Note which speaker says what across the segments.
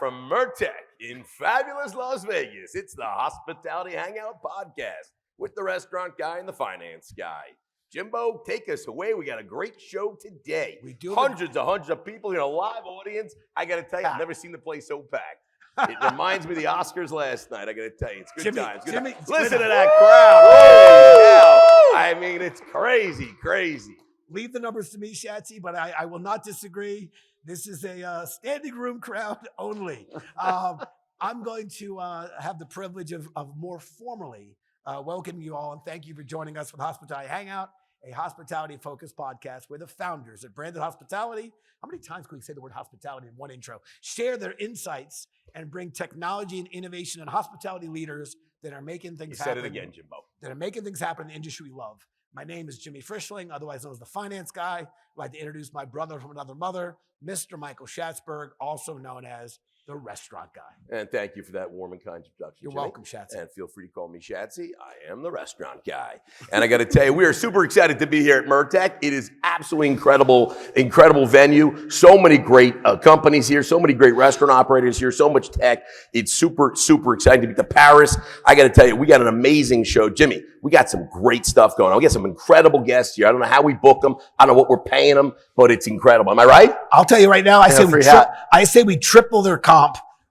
Speaker 1: from MURTEC in fabulous Las Vegas. It's the Hospitality Hangout podcast with the restaurant guy and the finance guy. Jimbo, take us away. We got a great show today.
Speaker 2: We do.
Speaker 1: Hundreds of people in a live audience. I got to tell you, I've never seen the place so packed. It reminds me of the Oscars last night. I got to tell you, it's good times. Good times. Listen to that crowd. Holy cow. I mean, it's crazy.
Speaker 2: Leave the numbers to me, Schatzy, but I will not disagree. This is a standing room crowd only. I'm going to have the privilege of more formally welcoming you all and thank you for joining us for the Hospitality Hangout, a hospitality-focused podcast where the founders at Branded Hospitality, how many times can we say the word hospitality in one intro, share their insights and bring technology and innovation and hospitality leaders that are making things happen.
Speaker 1: You said it again, Jimbo.
Speaker 2: That are making things happen in the industry we love. My name is Jimmy Frischling, otherwise known as the finance guy. I'd like to introduce my brother from another mother, Mr. Michael Schatzberg, also known as the restaurant guy.
Speaker 1: And thank you for that warm and kind introduction.
Speaker 2: You're
Speaker 1: Jimmy.
Speaker 2: welcome, Schatzy.
Speaker 1: And feel free to call me Schatzy. I am the restaurant guy. And I got to tell you, we are super excited to be here at MURTEC. It is absolutely incredible venue. So many great companies here, so many great restaurant operators here, so much tech. It's super exciting to be to Paris. I got to tell you, we got an amazing show. Jimmy, we got some great stuff going on. We got some incredible guests here. I don't know how we book them. I don't know what we're paying them, but it's incredible. Am I right?
Speaker 2: I'll tell you right now, I say we triple their comp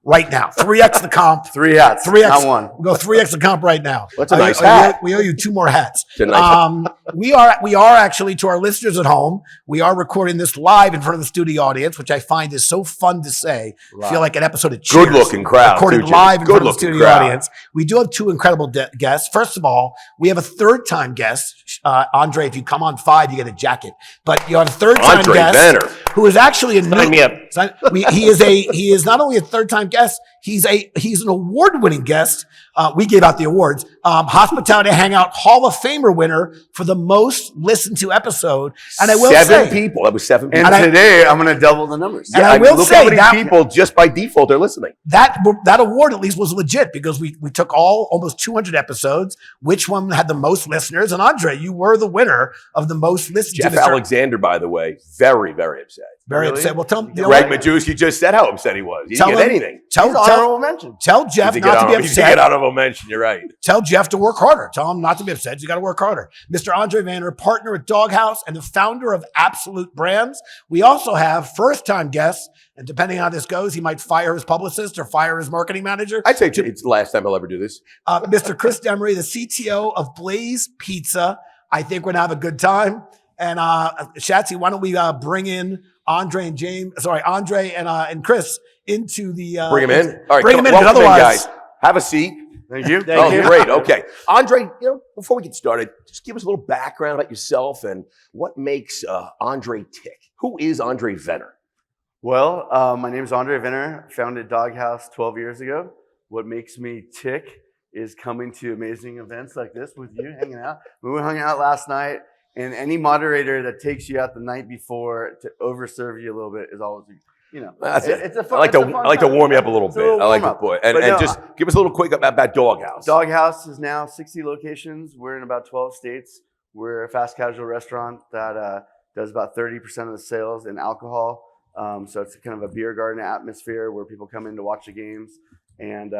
Speaker 2: right now. 3x the comp.
Speaker 3: 3 hats.
Speaker 2: 3x.
Speaker 3: Not one.
Speaker 2: We'll go 3x the comp right now.
Speaker 1: That's a nice hat.
Speaker 2: We owe you 2 more hats.
Speaker 1: It's a nice hat.
Speaker 2: We are actually, to our listeners at home, we are recording this live in front of the studio audience, which I find is so fun to say. I feel like an episode of Cheers.
Speaker 1: Good-looking crowd.
Speaker 2: Recorded
Speaker 1: too,
Speaker 2: live in front of the studio
Speaker 1: crowd.
Speaker 2: audience. We do have 2 incredible guests. First of all, we have a third-time guest. Andre, if you come on 5, you get a jacket. But you have a third-time guest.
Speaker 1: Vener.
Speaker 2: Who is actually a
Speaker 3: Sign me up.
Speaker 2: He is not only a third-time guest, he's an award-winning guest. We gave out the awards. Hospitality Hangout Hall of Famer winner for the most listened to episode. And I will say,
Speaker 1: 7 people. That was 7 people.
Speaker 3: And today I'm going to double the numbers.
Speaker 2: And I will
Speaker 1: look
Speaker 2: say
Speaker 1: how many
Speaker 2: that
Speaker 1: people just by default are listening.
Speaker 2: that award at least was legit because we took almost 200 episodes. Which one had the most listeners? And Andre, you were the winner of the most listened
Speaker 1: Jeff
Speaker 2: to.
Speaker 1: Alexander, by the way, very upset.
Speaker 2: Very
Speaker 3: Really?
Speaker 2: upset. Well, tell him.
Speaker 1: Greg Majewski just said how upset he was. He
Speaker 2: Tell
Speaker 1: didn't get
Speaker 2: him-
Speaker 1: anything.
Speaker 3: Honorable mention.
Speaker 2: Tell Jeff not to be
Speaker 1: He did
Speaker 2: upset.
Speaker 1: get honorable mention. You're right.
Speaker 2: Tell Jeff to work harder. Tell him not to be upset. You got to work harder. Mr. Andre Vener, partner at Doghouse and the founder of Absolute Brands. We also have first-time guests, and depending on how this goes, he might fire his publicist or fire his marketing manager.
Speaker 1: I'd say it's the last time I'll ever do this.
Speaker 2: Mr. Chris Demery, the CTO of Blaze Pizza. I think we're going to have a good time. And Schatzy, why don't we bring in Andre and Chris into the
Speaker 1: Bring him in. All right,
Speaker 2: bring him in.
Speaker 1: welcome
Speaker 2: Otherwise,
Speaker 1: guys. Have a seat.
Speaker 3: Thank you.
Speaker 1: Oh, great. Okay. Andre, before we get started, just give us a little background about yourself and what makes Andre tick. Who is Andre Vener?
Speaker 3: Well, my name is Andre Vener. Founded Doghouse 12 years ago. What makes me tick is coming to amazing events like this with you, hanging out. We hung out last night, and any moderator that takes you out the night before to overserve you a little bit is always,
Speaker 1: That's it.
Speaker 3: It's a fun.
Speaker 1: I like to warm you up a little
Speaker 3: It's a
Speaker 1: bit.
Speaker 3: little
Speaker 1: I like
Speaker 3: warm-up.
Speaker 1: it, boy.
Speaker 3: But
Speaker 1: And
Speaker 3: no,
Speaker 1: just give us a little quick about Doghouse.
Speaker 3: Doghouse is now 60 locations. We're in about 12 states. We're a fast casual restaurant that does about 30% of the sales in alcohol. So it's kind of a beer garden atmosphere where people come in to watch the games. And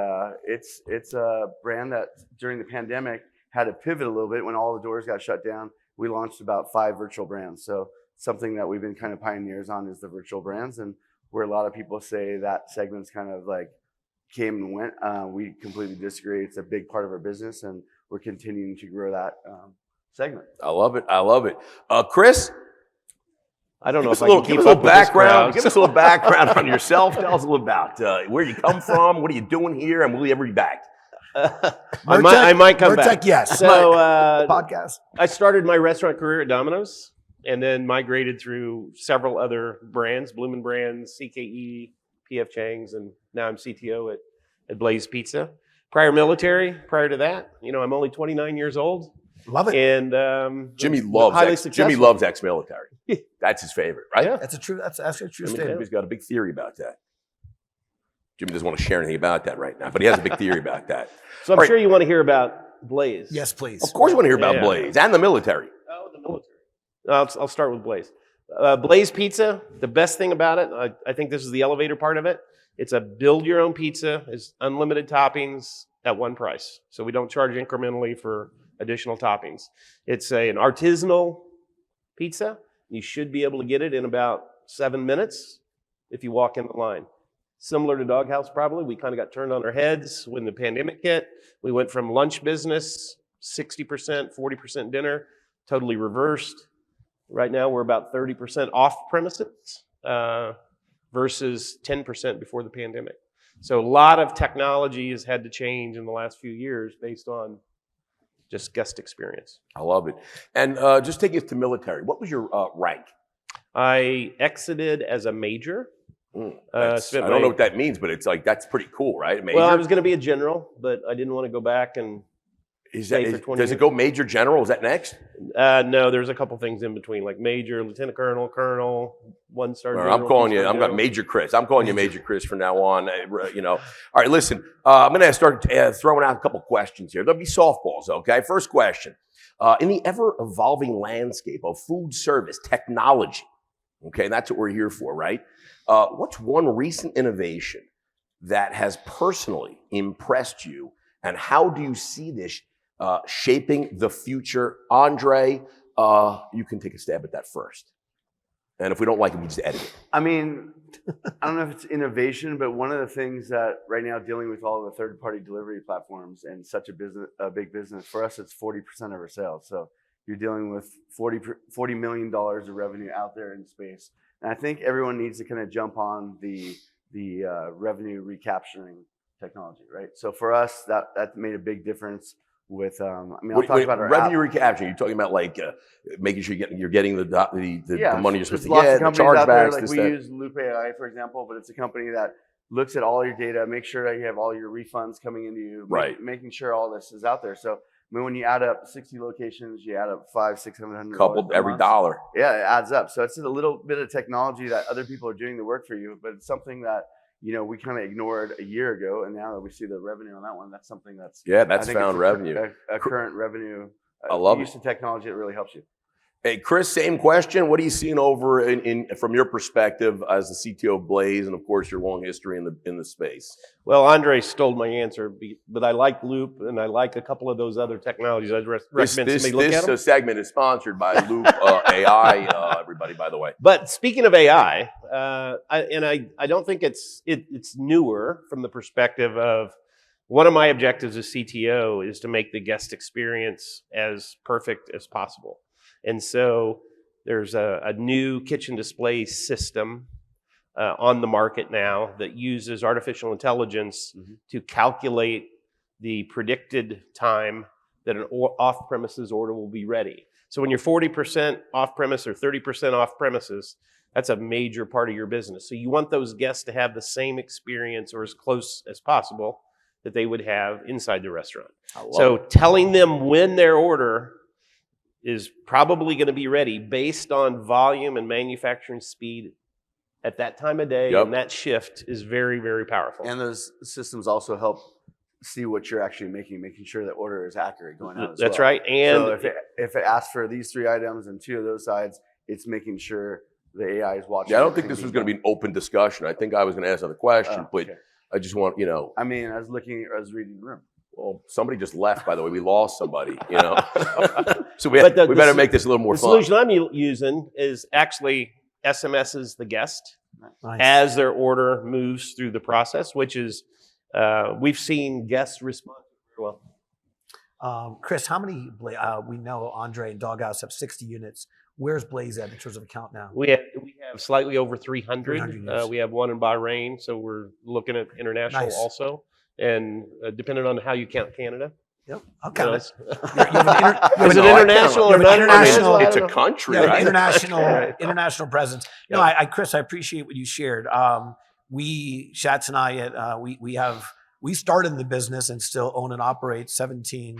Speaker 3: it's a brand that during the pandemic had to pivot a little bit when all the doors got shut down. We launched about 5 virtual brands. So something that we've been kind of pioneers on is the virtual brands. And where a lot of people say that segment's kind of like came and went, we completely disagree. It's a big part of our business, and we're continuing to grow that segment.
Speaker 1: I love it. Chris?
Speaker 4: I don't know
Speaker 1: Give
Speaker 4: if
Speaker 1: us
Speaker 4: I
Speaker 1: a
Speaker 4: can keep
Speaker 1: little
Speaker 4: up with this
Speaker 1: background.
Speaker 4: crowd.
Speaker 1: Give us a little background on yourself. Tell us a little about where you come from, what are you doing here, and will you ever be back?
Speaker 4: I might come back.
Speaker 2: MURTEC, yes.
Speaker 4: So
Speaker 2: Podcast.
Speaker 4: I started my restaurant career at Domino's and then migrated through several other brands, Bloomin' Brands, CKE, PF Chang's, and now I'm CTO at Blaze Pizza. Prior to that, I'm only 29 years old.
Speaker 2: Love it.
Speaker 4: And
Speaker 1: Jimmy
Speaker 4: highly
Speaker 1: loves
Speaker 4: successful.
Speaker 1: ex-military. That's his favorite, right?
Speaker 4: Yeah.
Speaker 2: That's actually a true
Speaker 1: Jimmy,
Speaker 2: statement.
Speaker 1: Jimmy's got a big theory about that. Jimmy doesn't want to share anything about that right now, but he has a big theory about that.
Speaker 4: So I'm
Speaker 1: All right.
Speaker 4: sure you want to hear about Blaze.
Speaker 2: Yes, please.
Speaker 1: Of course, we want to hear about
Speaker 4: Yeah.
Speaker 1: Blaze and the military.
Speaker 4: Oh, the military. I'll start with Blaze. Blaze Pizza, the best thing about it, I think this is the elevator part of it. It's a build your own pizza. It's unlimited toppings at one price. So we don't charge incrementally for additional toppings. It's an artisanal pizza. You should be able to get it in about 7 minutes if you walk in the line. Similar to Doghouse, probably. We kind of got turned on our heads when the pandemic hit. We went from lunch business, 60%, 40% dinner, totally reversed. Right now, we're about 30% off premises versus 10% before the pandemic. So a lot of technology has had to change in the last few years based on just guest experience.
Speaker 1: I love it. And just take us to military. What was your rank?
Speaker 4: I exited as a major.
Speaker 1: I don't know what that means, but it's like, that's pretty cool, right? Major?
Speaker 4: Well, I was going to be a general, but I didn't want to go back and
Speaker 1: does
Speaker 4: for 20
Speaker 1: it
Speaker 4: years.
Speaker 1: go major general? Is that next?
Speaker 4: No, there's a couple things in between, like major, lieutenant colonel, colonel, one-star general.
Speaker 1: I'm calling you, I'm got Major Chris. I'm calling you Major Chris from now on. You know. All right, listen, I'm going to start throwing out a couple questions here. There'll be softballs, okay? First question. In the ever-evolving landscape of food service technology, okay, that's what we're here for, right? What's one recent innovation that has personally impressed you, and how do you see this shaping the future? Andre, you can take a stab at that first. And if we don't like it, we just edit it.
Speaker 3: I mean, I don't know if it's innovation, but one of the things that right now, dealing with all the third-party delivery platforms and such a big business, for us, it's 40% of our sales. So you're dealing with $40 million of revenue out there in space. And I think everyone needs to kind of jump on the revenue recapturing technology, right? So for us, that made a big difference. With I'll talk about our
Speaker 1: revenue recapture. You're talking about like making sure you're getting the money you're supposed to
Speaker 3: lots
Speaker 1: get,
Speaker 3: of
Speaker 1: the
Speaker 3: companies out there,
Speaker 1: chargebacks.
Speaker 3: like we use Loop AI, for example, but it's a company that looks at all your data, makes sure that you have all your refunds coming into you,
Speaker 1: right?
Speaker 3: Making sure all this is out there. So I mean, when you add up 60 locations, you add up $500, $600,
Speaker 1: coupled every dollar.
Speaker 3: Yeah, it adds up. So it's a little bit of technology that other people are doing the work for you, but it's something that we kind of ignored a year ago, and now that we see the revenue on that one, that's something that's
Speaker 1: found revenue,
Speaker 3: a current revenue.
Speaker 1: I love
Speaker 3: use of technology that really helps you.
Speaker 1: Hey, Chris, same question. What are you seeing over in from your perspective as the CTO of Blaze, and of course your long history in the space?
Speaker 4: Well, Andre stole my answer, but I like Loop, and I like a couple of those other technologies. I'd recommend somebody look at them.
Speaker 1: This segment is sponsored by Loop AI, everybody, by the way.
Speaker 4: But speaking of AI, I don't think it's newer from the perspective of one of my objectives as CTO is to make the guest experience as perfect as possible. And so there's a new kitchen display system on the market now that uses artificial intelligence to calculate the predicted time that an off-premises order will be ready. So when you're 40% off-premise or 30% off-premises, that's a major part of your business. So you want those guests to have the same experience or as close as possible that they would have inside the restaurant. So telling them when their order is probably going to be ready based on volume and manufacturing speed at that time of day and that shift is very, very powerful.
Speaker 3: And those systems also help see what you're actually making sure that order is accurate going out as
Speaker 4: That's
Speaker 3: well.
Speaker 4: right. And
Speaker 3: so if it asks for these 3 items and 2 of those sides, it's making sure the AI is watching.
Speaker 1: Yeah, I don't think this was going to be an open discussion. I think I was going to ask another question, but I just want,
Speaker 3: I mean, I was reading the room.
Speaker 1: Well, somebody just left, by the way. We lost somebody, So we better make this a little more fun.
Speaker 4: The solution I'm using is actually SMSs the guest as their order moves through the process, which is, we've seen guests respond very well.
Speaker 2: Chris, how many, we know Andre and Doghouse have 60 units. Where's Blaze at in terms of account now?
Speaker 4: We have slightly over 300.
Speaker 2: 300
Speaker 4: we have one in Bahrain, so we're looking at international also. And depending on how you count Canada.
Speaker 2: Yep, I'll count it.
Speaker 4: Is it international or not
Speaker 2: international?
Speaker 1: It's a country, right?
Speaker 2: International presence. No, Chris, I appreciate what you shared. Schatz and I, we started in the business and still own and operate 17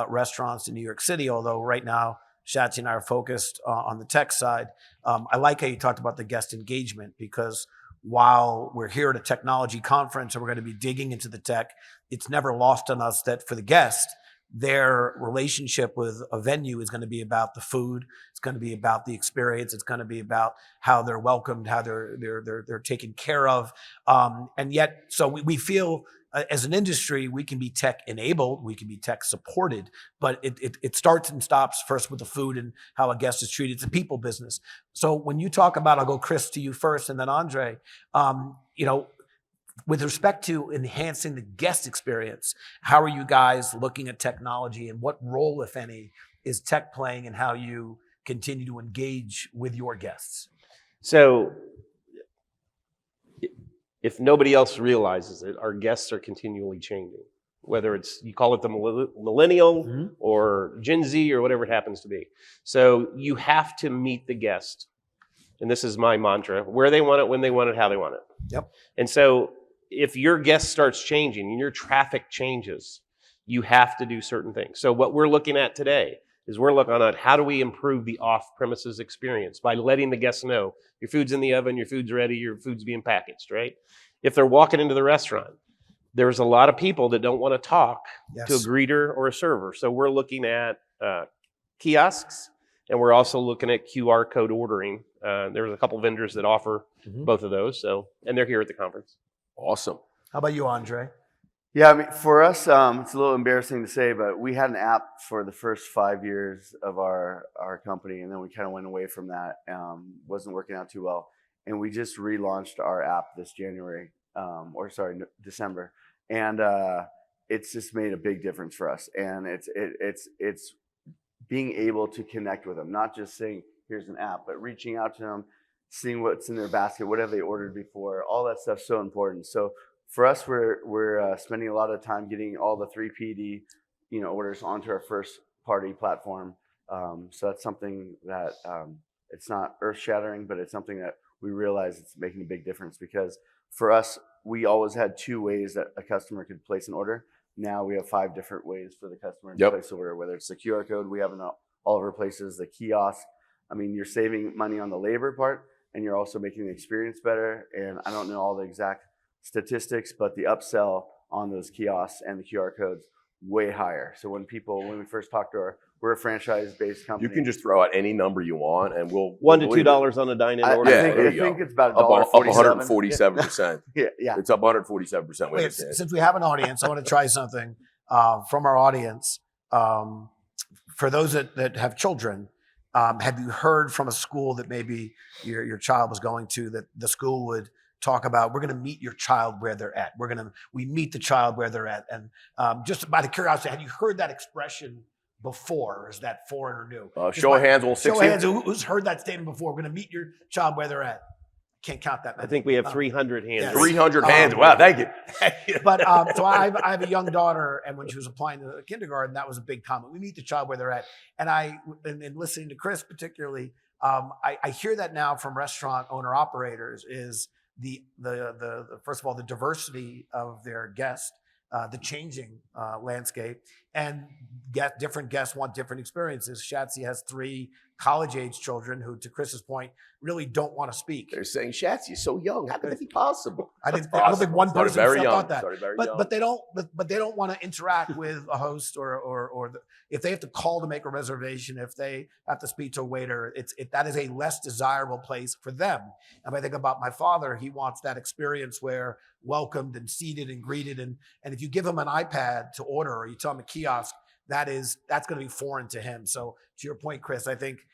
Speaker 2: restaurants in New York City. Although right now, Schatzy and I are focused on the tech side. I like how you talked about the guest engagement, because while we're here at a technology conference and we're going to be digging into the tech, it's never lost on us that for the guest, their relationship with a venue is going to be about the food. It's going to be about the experience. It's going to be about how they're welcomed, how they're taken care of. And yet, so we feel as an industry, we can be tech enabled, we can be tech supported, but it starts and stops first with the food and how a guest is treated. It's a people business. So when you talk about, I'll go Chris to you first and then Andre, with respect to enhancing the guest experience, how are you guys looking at technology and what role, if any, is tech playing in how you continue to engage with your guests?
Speaker 4: So if nobody else realizes it, our guests are continually changing, whether it's, you call it the millennial or Gen Z or whatever it happens to be. So you have to meet the guest. And this is my mantra, where they want it, when they want it, how they want it.
Speaker 2: Yep.
Speaker 4: And so if your guest starts changing and your traffic changes, you have to do certain things. So what we're looking at today is we're looking at how do we improve the off-premises experience by letting the guests know your food's in the oven, your food's ready, your food's being packaged, right? If they're walking into the restaurant, there's a lot of people that don't want to talk to a greeter or a server. So we're looking at kiosks, and we're also looking at QR code ordering. There's a couple vendors that offer both of those, so, and they're here at the conference.
Speaker 1: Awesome.
Speaker 2: How about you, Andre?
Speaker 3: Yeah, I mean, for us, it's a little embarrassing to say, but we had an app for the first 5 years of our company, and then we kind of went away from that. Wasn't working out too well, and we just relaunched our app this December, and it's just made a big difference for us. And it's being able to connect with them, not just saying here's an app, but reaching out to them, seeing what's in their basket, what have they ordered before, all that stuff's so important. So for us, we're spending a lot of time getting all the 3PD, orders onto our first party platform. So that's something that it's not earth shattering, but it's something that we realize it's making a big difference, because for us, we always had 2 ways that a customer could place an order. Now we have 5 different ways for the customer to place an order, whether it's the QR code we have in all of our places, the kiosk. I mean, you're saving money on the labor part, and you're also making the experience better. And I don't know all the exact statistics, but the upsell on those kiosks and the QR codes way higher. So when we first talked to we're a franchise-based company.
Speaker 1: You can just throw out any number you want, and we'll
Speaker 4: $1 to $2 on a dine-in order.
Speaker 3: I think it's about
Speaker 1: up 147%.
Speaker 3: Yeah,
Speaker 1: It's up 147%.
Speaker 2: Wait, since we have an audience, I want to try something from our audience. For those that have children, have you heard from a school that maybe your child was going to, that the school would talk about, we're going to meet your child where they're at. We meet the child where they're at. And just by the curiosity, have you heard that expression before? Or is that foreign or new?
Speaker 1: Show of hands, all 6
Speaker 2: Show of hands, who's heard that statement before? We're going to meet your child where they're at. Can't count that many.
Speaker 4: I think we have 300 hands.
Speaker 2: Yes.
Speaker 1: 300 hands. Wow, thank you.
Speaker 2: But so I have a young daughter, and when she was applying to kindergarten, that was a big comment. We meet the child where they're at. And and listening to Chris particularly, I hear that now from restaurant owner operators is the first of all, the diversity of their guests, the changing landscape, and different guests want different experiences. Schatzy has 3 college-age children who, to Chris's point, really don't want to speak.
Speaker 1: They're saying, Schatzy, you're so young. How could that be possible?
Speaker 2: I don't think one person thought that.
Speaker 1: Young.
Speaker 2: But they don't want to interact with a host or if they have to call to make a reservation, if they have to speak to a waiter, that is a less desirable place for them. And if I think about my father, he wants that experience where welcomed and seated and greeted, and if you give him an iPad to order or you tell him a kiosk, that's going to be foreign to him. So to your point, Chris, I think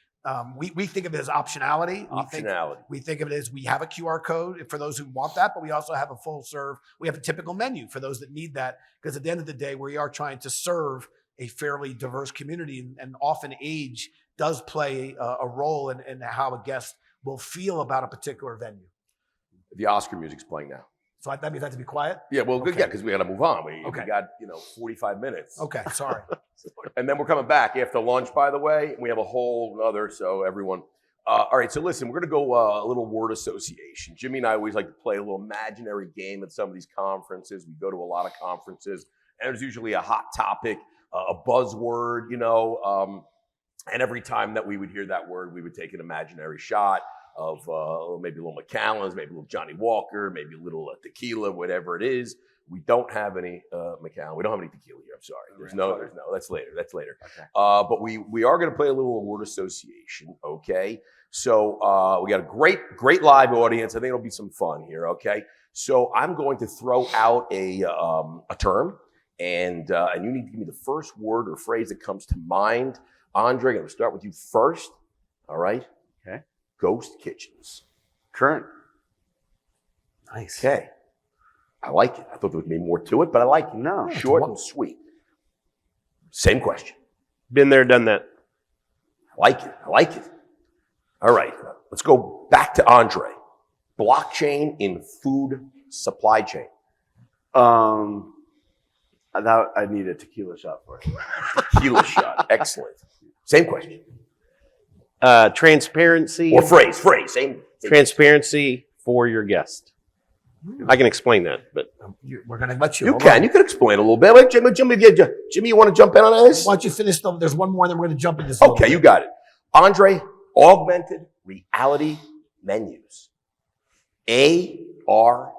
Speaker 2: we think of it as optionality. We think of it as we have a QR code for those who want that, but we also have a full serve. We have a typical menu for those that need that, because at the end of the day, we are trying to serve a fairly diverse community, and often age does play a role in how a guest will feel about a particular venue.
Speaker 1: The Oscar music's playing now.
Speaker 2: So that means I have to be quiet?
Speaker 1: Yeah, well,
Speaker 2: Okay.
Speaker 1: yeah, because we got to move on. We
Speaker 2: Okay.
Speaker 1: got 45 minutes.
Speaker 2: Okay, sorry.
Speaker 1: And then we're coming back after lunch, by the way. We have a whole other, so everyone. All right, so listen, we're going to go a little word association. Jimmy and I always like to play a little imaginary game at some of these conferences. We go to a lot of conferences, and there's usually a hot topic, a buzzword, and every time that we would hear that word, we would take an imaginary shot of maybe a little Macallan's, maybe a little Johnny Walker, maybe a little tequila, whatever it is. We don't have any Macallan. We don't have any tequila here. I'm sorry. There's no. That's later. That's later.
Speaker 3: Okay.
Speaker 1: But we are going to play a little word association. Okay. So we got a great live audience. I think it'll be some fun here. Okay. So I'm going to throw out a term, and you need to give me the first word or phrase that comes to mind. Andre, I'm going to start with you first. All right.
Speaker 3: Okay.
Speaker 1: Ghost kitchens.
Speaker 3: Current.
Speaker 2: Nice.
Speaker 1: Okay. I like it. I thought there would be more to it, but I like it.
Speaker 3: No.
Speaker 1: Short and sweet. Same question.
Speaker 4: Been there, done that.
Speaker 1: I like it. I like it. All right. Let's go back to Andre. Blockchain in food supply chain.
Speaker 3: That I need a tequila shot for it.
Speaker 1: Tequila shot. Excellent. Same question.
Speaker 4: Transparency.
Speaker 1: Or phrase. Same.
Speaker 4: Transparency for your guest. I can explain that, but
Speaker 2: We're going to let you.
Speaker 1: You
Speaker 2: Hold
Speaker 1: can.
Speaker 2: on.
Speaker 1: You can explain a little bit. Wait, Jimmy, you want to jump in on this?
Speaker 2: Why don't you finish? There's one more, and then we're going to jump into this.
Speaker 1: Okay, you got it. Andre, augmented reality menus. ARM.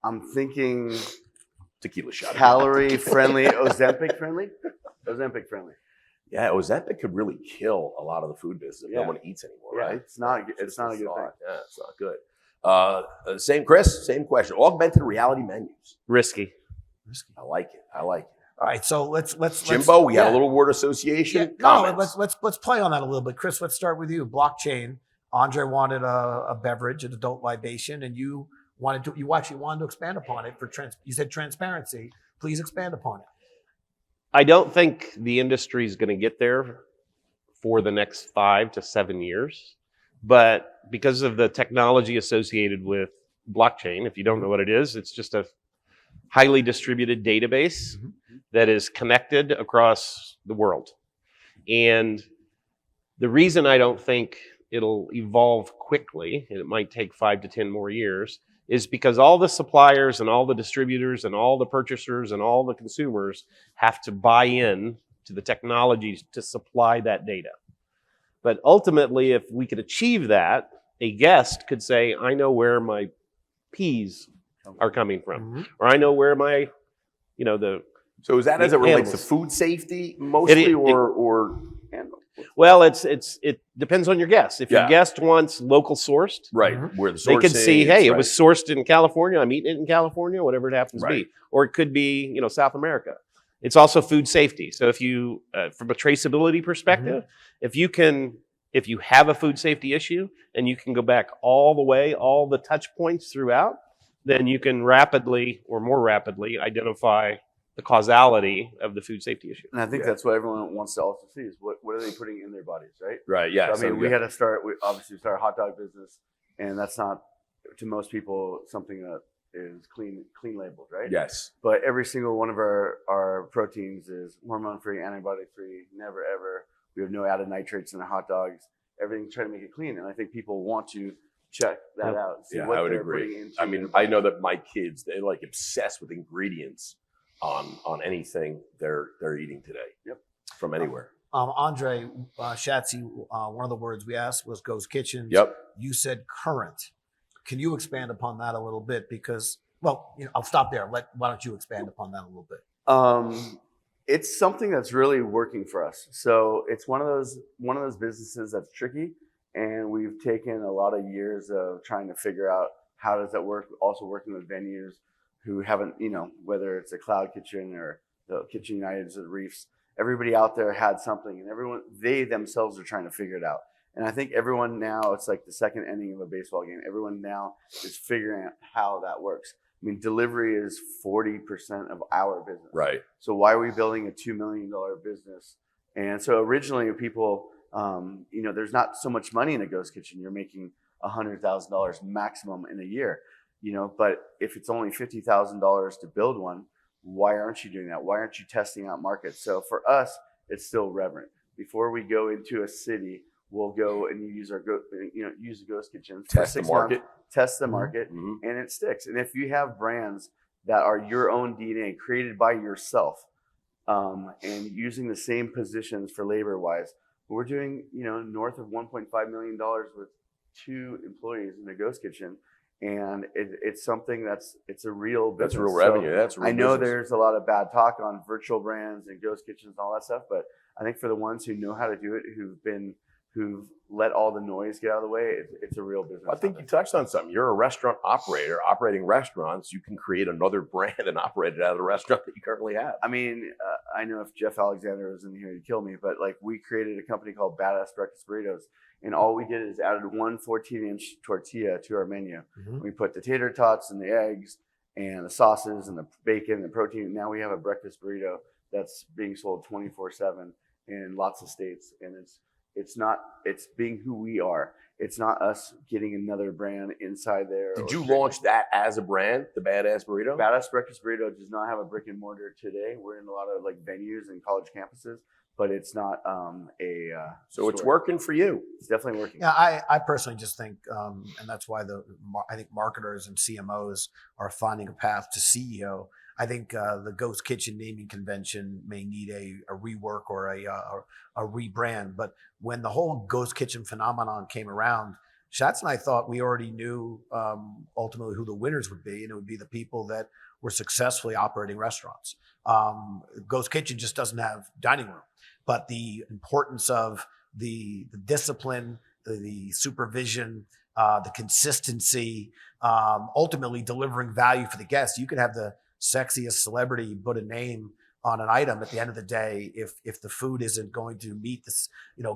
Speaker 3: I'm thinking
Speaker 1: Tequila shot.
Speaker 3: calorie friendly, Ozempic friendly. Ozempic friendly.
Speaker 1: Yeah, Ozempic could really kill a lot of the food business if no
Speaker 3: Yeah.
Speaker 1: one eats anymore,
Speaker 3: Yeah,
Speaker 1: right?
Speaker 3: it's not a good thing.
Speaker 1: Yeah, it's not good. Same, Chris. Same question. Augmented reality menus.
Speaker 4: risky.
Speaker 1: I like it.
Speaker 2: All right, so let's
Speaker 1: Jimbo, we
Speaker 2: yeah.
Speaker 1: had a little word association.
Speaker 2: Yeah, no,
Speaker 1: Comments.
Speaker 2: let's play on that a little bit. Chris, let's start with you. Blockchain. Andre wanted a beverage, an adult libation, and you actually wanted to expand upon it you said transparency. Please expand upon it.
Speaker 4: I don't think the industry is going to get there for the next 5 to 7 years, but because of the technology associated with blockchain, if you don't know what it is, it's just a highly distributed database that is connected across the world. And the reason I don't think it'll evolve quickly, and it might take 5 to 10 more years, is because all the suppliers and all the distributors and all the purchasers and all the consumers have to buy in to the technologies to supply that data. But ultimately, if we could achieve that, a guest could say, I know where my peas are coming from, or I know where my,
Speaker 1: So is that as it relates to
Speaker 4: Animals.
Speaker 1: food safety mostly, or
Speaker 4: well, it depends on your guest. If
Speaker 1: Yeah.
Speaker 4: your guest wants local sourced,
Speaker 1: right where the
Speaker 4: they
Speaker 1: source
Speaker 4: could see,
Speaker 1: is,
Speaker 4: hey, it
Speaker 1: right.
Speaker 4: was sourced in California. I'm eating it in California, whatever it happens to
Speaker 1: Right.
Speaker 4: be. Or it could be, South America. It's also food safety. So if you, from a traceability perspective, if you have a food safety issue and you can go back all the way, all the touch points throughout, then you can rapidly or more rapidly identify the causality of the food safety issue.
Speaker 3: And I think that's what everyone wants to also see is what are they putting in their bodies, right?
Speaker 1: Right. Yeah.
Speaker 3: So, I mean, we had to start. We obviously started a hot dog business, and that's not to most people something that is clean labeled, right?
Speaker 1: Yes.
Speaker 3: But every single one of our proteins is hormone free, antibody free. Never ever. We have no added nitrates in our hot dogs. Everything trying to make it clean, and I think people want to check that out. See
Speaker 1: Yeah,
Speaker 3: what
Speaker 1: I would
Speaker 3: they're
Speaker 1: agree.
Speaker 3: putting into
Speaker 1: I mean, I know that my kids, they're like obsessed with ingredients on anything they're eating today.
Speaker 3: Yep.
Speaker 1: From anywhere.
Speaker 2: Andre, Schatzzy, one of the words we asked was Ghost Kitchens.
Speaker 1: Yep.
Speaker 2: You said current. Can you expand upon that a little bit? Because, I'll stop there. Why don't you expand upon that a little bit?
Speaker 3: It's something that's really working for us. So it's one of those businesses that's tricky, and we've taken a lot of years of trying to figure out how does that work. Also working with venues who haven't, whether it's a Cloud Kitchen or the Kitchen Uniteds or the Reefs, everybody out there had something, and they themselves are trying to figure it out. And I think everyone now, it's like the second inning of a baseball game. Everyone now is figuring out how that works. I mean, delivery is 40% of our business.
Speaker 1: Right.
Speaker 3: So why are we building a $2 million business? And so originally people, there's not so much money in a ghost kitchen. You're making $100,000 maximum in a year, but if it's only $50,000 to build one, why aren't you doing that? Why aren't you testing out markets? So for us, it's still reverent. Before we go into a city, we'll go and use a ghost kitchen,
Speaker 1: Test the market.
Speaker 3: test the market, and it sticks. And if you have brands that are your own DNA created by yourself, and using the same positions for labor wise, we're doing, north of $1.5 million with 2 employees in the ghost kitchen. and it's something it's a real business.
Speaker 1: That's real revenue. That's real
Speaker 3: I know
Speaker 1: business.
Speaker 3: there's a lot of bad talk on virtual brands and ghost kitchens and all that stuff, but I think for the ones who know how to do it, who've let all the noise get out of the way, it's a real business.
Speaker 1: I think you touched on something. You're a restaurant operator operating restaurants. You can create another brand and operate it out of the restaurant that you currently have.
Speaker 3: I mean, I know if Jeff Alexander was in here, he'd kill me, but like we created a company called Badass Breakfast Burritos, and all we did is added one 14-inch tortilla to our menu.
Speaker 2: Mhm.
Speaker 3: We put the tater tots and the eggs and the sauces and the bacon and the protein. Now we have a breakfast burrito that's being sold 24/7 in lots of states, and it's being who we are. It's not us getting another brand inside there.
Speaker 1: Did you launch that as a brand, the Badass Burrito?
Speaker 3: Badass Breakfast Burrito does not have a brick and mortar today. We're in a lot of like venues and college campuses, but it's not
Speaker 1: So it's
Speaker 3: store.
Speaker 1: working for you.
Speaker 3: It's definitely working.
Speaker 2: Yeah, I personally just think, and that's why I think marketers and CMOs are finding a path to CEO. I think the Ghost Kitchen naming convention may need a rework or a rebrand. But when the whole Ghost Kitchen phenomenon came around, Schatz and I thought we already knew ultimately who the winners would be, and it would be the people that were successfully operating restaurants. Ghost Kitchen just doesn't have dining room, but the importance of the discipline, the supervision, the consistency, ultimately delivering value for the guests. You could have the sexiest celebrity put a name on an item. At the end of the day, if the food isn't going to meet this,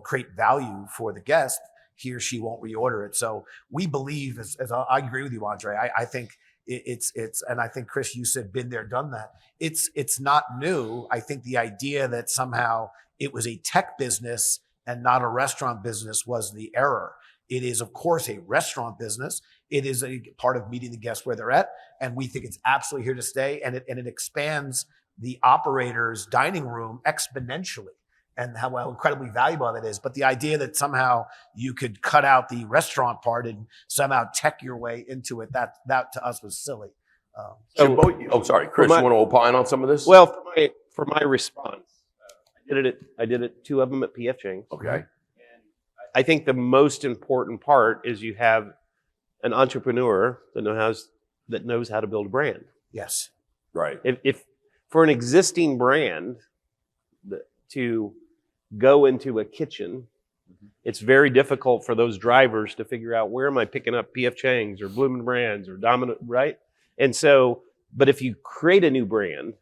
Speaker 2: create value for the guest, he or she won't reorder it. So we believe, as I agree with you, Andre. I think it's, and I think Chris, you said been there, done that. It's not new. I think the idea that somehow it was a tech business and not a restaurant business was the error. It is, of course, a restaurant business. It is a part of meeting the guests where they're at, and we think it's absolutely here to stay. And it expands the operator's dining room exponentially, and how incredibly valuable that is. But the idea that somehow you could cut out the restaurant part and somehow tech your way into it, that to us was silly.
Speaker 1: Sorry, Chris, you want to opine on some of this?
Speaker 4: Well, for my response, I did it 2 of them at PF Chang's.
Speaker 1: Okay.
Speaker 4: I think the most important part is you have an entrepreneur that knows how to build a brand.
Speaker 2: Yes.
Speaker 1: Right.
Speaker 4: If for an existing brand to go into a kitchen, it's very difficult for those drivers to figure out, where am I picking up PF Chang's or Bloomin' Brands or Domino, right? And so, but if you create a new brand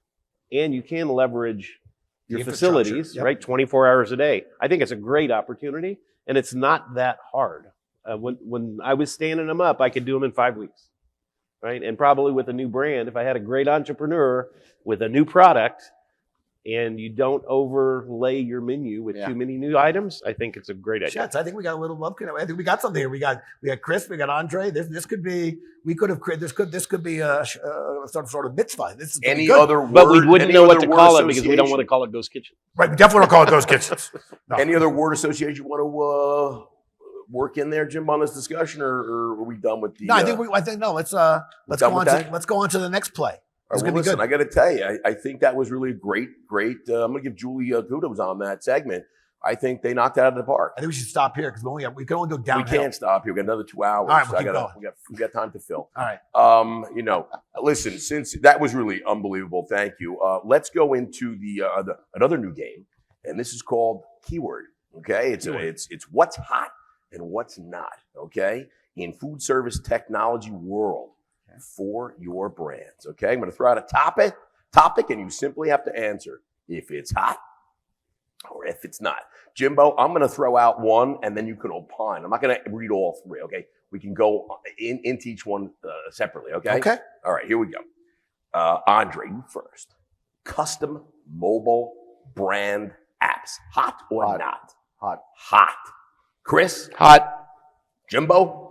Speaker 4: and you can leverage your facilities,
Speaker 2: yep,
Speaker 4: right, 24 hours a day, I think it's a great opportunity, and it's not that hard. When I was standing them up, I could do them in 5 weeks, right? And probably with a new brand, if I had a great entrepreneur with a new product, and you don't overlay your menu with too many new items, I think it's a great idea.
Speaker 2: Schatz, I think we got a little love. I think we got something here. We got Chris, we got Andre. This could be. We could have created. This could be some sort of mitzvah. This is
Speaker 1: Any
Speaker 2: good.
Speaker 1: other word?
Speaker 4: But we wouldn't
Speaker 1: any
Speaker 4: know what
Speaker 1: other
Speaker 4: to
Speaker 1: word
Speaker 4: call it because we don't
Speaker 1: association?
Speaker 4: want to call it Ghost Kitchen.
Speaker 2: Right, we definitely don't call it Ghost Kitchens. No.
Speaker 1: Any other word association you want to work in there, Jim, on this discussion, or are we done with the?
Speaker 2: No, I think no. Let's
Speaker 1: done with that?
Speaker 2: let's go on to the next play.
Speaker 1: All right, well, listen, I got to tell you, I think that was really great. I'm going to give Julie kudos on that segment. I think they knocked it out of the park.
Speaker 2: I think we should stop here because we can only go downhill.
Speaker 1: We can't stop here. We got another 2 hours.
Speaker 2: All right, we'll keep going.
Speaker 1: We got time to fill.
Speaker 2: All right.
Speaker 1: Listen, since that was really unbelievable, thank you. Let's go into the another new game, and this is called Keyword. Okay, it's what's hot and what's not. Okay, in food service technology world. For your brands. Okay, I'm going to throw out a topic, and you simply have to answer if it's hot or if it's not. Jimbo, I'm going to throw out one, and then you can opine. I'm not going to read all 3. Okay, we can go into each one separately. Okay.
Speaker 2: Okay.
Speaker 1: All right, here we go. Andre, you first. Custom mobile brand apps, hot or not?
Speaker 3: Hot.
Speaker 1: Hot. Chris.
Speaker 4: Hot.
Speaker 1: Jimbo.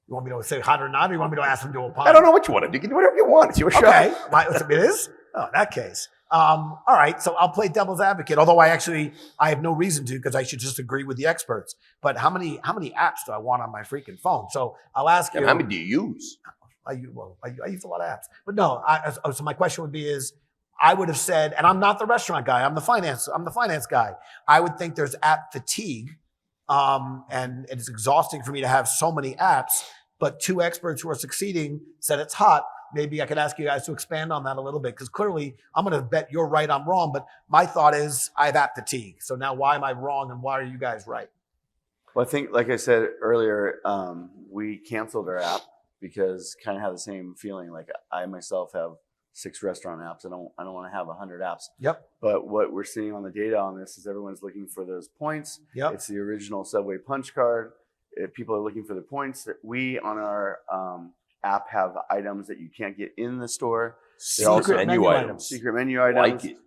Speaker 2: You want me to say hot or not, or you want me to ask them to opine?
Speaker 1: I don't know what you want to do. You can do whatever you want. It's your show.
Speaker 2: Okay, it is? Oh, in that case. All right, so I'll play devil's advocate, although I have no reason to because I should just agree with the experts. But how many apps do I want on my freaking phone? So I'll ask you.
Speaker 1: And how many do you use?
Speaker 2: I use a lot of apps. But no, so my question would be I would have said, and I'm not the restaurant guy, I'm the finance guy. I would think there's app fatigue, and it's exhausting for me to have so many apps. but two experts who are succeeding said it's hot. Maybe I could ask you guys to expand on that a little bit, because clearly I'm going to bet you're right, I'm wrong. But my thought is I have app fatigue. So now why am I wrong and why are you guys right?
Speaker 3: Well, I think, like I said earlier, we canceled our app because kind of have the same feeling. Like I myself have 6 restaurant apps. I don't want to have 100 apps.
Speaker 2: Yep.
Speaker 3: But what we're seeing on the data on this is everyone's looking for those points.
Speaker 2: Yep.
Speaker 3: It's the original Subway punch card. People are looking for the points. We on our app have items that you can't get in the store.
Speaker 1: Secret menu items.
Speaker 3: Secret menu items.
Speaker 1: Like it.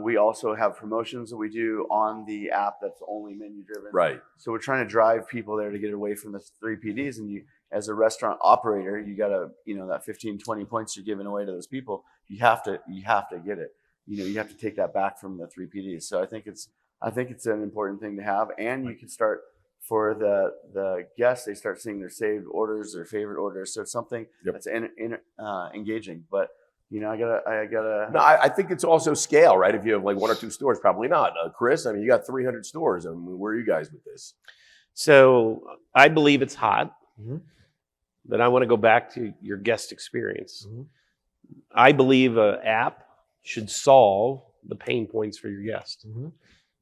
Speaker 3: We also have promotions that we do on the app that's only menu driven.
Speaker 1: Right.
Speaker 3: So we're trying to drive people there to get away from the 3 PDs. And you, as a restaurant operator, you got to, that 15, 20 points you're giving away to those people, you have to get it. You have to take that back from the 3 PDs. So I think it's an important thing to have. And you can start, for the guests, they start seeing their saved orders, their favorite orders. So it's something that's engaging. But I gotta.
Speaker 1: No, I think it's also scale, right? If you have like 1 or 2 stores, probably not. Chris, I mean, you got 300 stores. I mean, where are you guys with this?
Speaker 4: So I believe it's hot. But I want to go back to your guest experience. I believe an app should solve the pain points for your guest.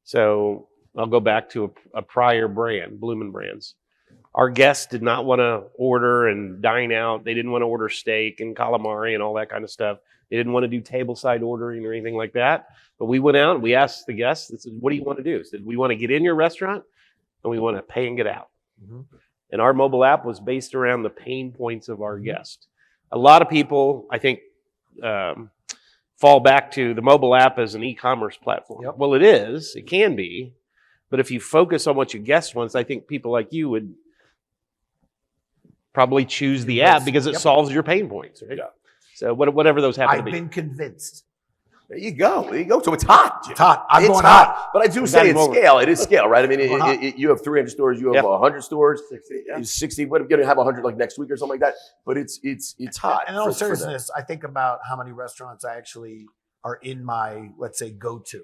Speaker 4: So I'll go back to a prior brand, Bloomin' Brands. Our guests did not want to order and dine out. They didn't want to order steak and calamari and all that kind of stuff. They didn't want to do tableside ordering or anything like that. But we went out and we asked the guests, what do you want to do? I said, we want to get in your restaurant and we want to pay and get out. And our mobile app was based around the pain points of our guest. A lot of people, I think, fall back to the mobile app as an e-commerce platform. Well, it is. It can be. But if you focus on what your guest wants, I think people like you would probably choose the app because it solves your pain points, right? So whatever those happen to be.
Speaker 2: I've been convinced.
Speaker 1: There you go. So it's hot. Jim.
Speaker 2: It's hot. I'm
Speaker 1: It's
Speaker 2: going hot.
Speaker 1: But I do say it's scale. It is scale, right? I mean, you have 300 stores. You have 100 stores. 60. What are we going to have 100 like next week or something like that? But it's hot.
Speaker 2: And in all seriousness, I think about how many restaurants I actually are in my, let's say, go-to.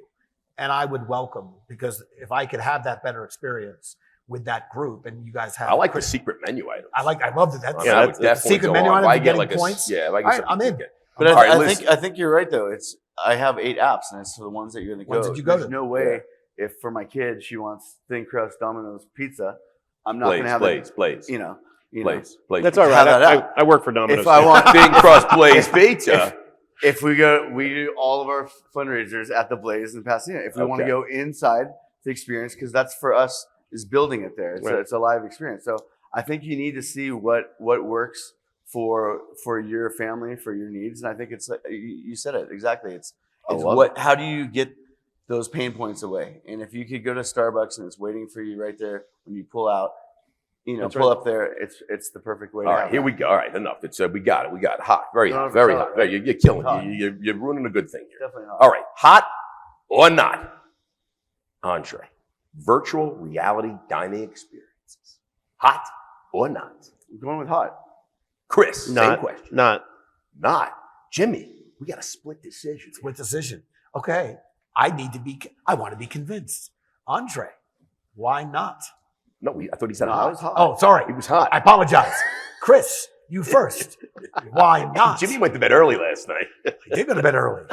Speaker 2: And I would welcome, because if I could have that better experience with that group, and you guys have.
Speaker 1: I like the secret menu items.
Speaker 2: I love that. That's
Speaker 1: I would definitely
Speaker 2: secret
Speaker 1: go
Speaker 2: menu
Speaker 1: on.
Speaker 2: items.
Speaker 1: I
Speaker 2: And
Speaker 1: get
Speaker 2: getting
Speaker 1: like
Speaker 2: points.
Speaker 1: If I
Speaker 2: All right, I'm in.
Speaker 3: But
Speaker 1: All right,
Speaker 3: I think you're right though. I have 8 apps, and it's for the ones that you're going to go.
Speaker 2: Ones that you go
Speaker 3: There's
Speaker 2: to.
Speaker 3: no way if for my kid she wants thin crust Domino's pizza, I'm not going to have
Speaker 1: Blaze.
Speaker 3: Blaze.
Speaker 4: That's all right. I work for Domino's.
Speaker 3: If I want
Speaker 1: thin crust Blaze pizza.
Speaker 3: If we do all of our fundraisers at the Blaze in Pasadena. If we want to go inside the experience, because that's for us is building it there. It's a live experience. So I think you need to see what works for your family, for your needs. And I think it's like you said it exactly. It's how do you get those pain points away? And if you could go to Starbucks and it's waiting for you right there when you pull out, up there, it's the perfect way.
Speaker 1: All right, here we go. All right, enough. It's we got it. We got it. Hot, very hot, very hot. Right? You're killing it. You're ruining a good thing here.
Speaker 3: Definitely hot.
Speaker 1: All right, hot or not? Entree, virtual reality dining experiences. Hot or not?
Speaker 3: I'm going with hot.
Speaker 1: Chris, same question.
Speaker 4: Not.
Speaker 1: Jimmy, we got a split decision.
Speaker 2: Split decision. Okay. I want to be convinced. Andre, why not?
Speaker 1: No, I thought he said
Speaker 3: No,
Speaker 1: hot.
Speaker 3: I was hot.
Speaker 2: Oh, sorry.
Speaker 1: He was hot.
Speaker 2: I apologize. Chris, you first. Why not?
Speaker 1: Jimmy went to bed early last night.
Speaker 2: I did go to bed early.